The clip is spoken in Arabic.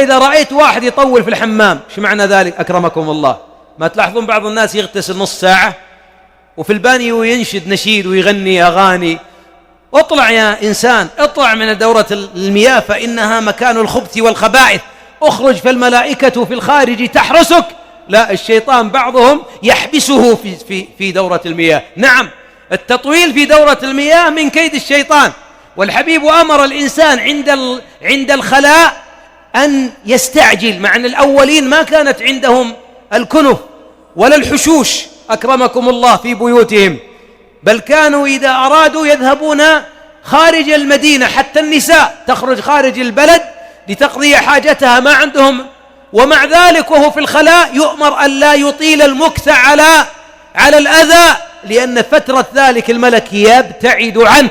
إذا رأيت واحد يطول في الحمام، ايش معنى ذلك أكرمكم الله؟ ما تلاحظون بعض الناس يغتسل نص ساعة وفي البانيو ينشد نشيد ويغني أغاني؟ اطلع يا إنسان، اطلع من دورة المياه فإنها مكان الخبث والخبائث، اخرج فالملائكة في الخارج تحرسك. لا، الشيطان بعضهم يحبسه في دورة المياه. نعم، التطويل في دورة المياه من كيد الشيطان. والحبيب أمر الإنسان عند الخلاء أن يستعجل، مع أن الأولين ما كانت عندهم الكنف ولا الحشوش أكرمكم الله في بيوتهم، بل كانوا إذا أرادوا يذهبون خارج المدينة، حتى النساء تخرج خارج البلد لتقضي حاجتها، ما عندهم. ومع ذلك وهو في الخلاء يؤمر أن لا يطيل المكث على الأذى، لأن فترة ذلك الملك يبتعد عنه.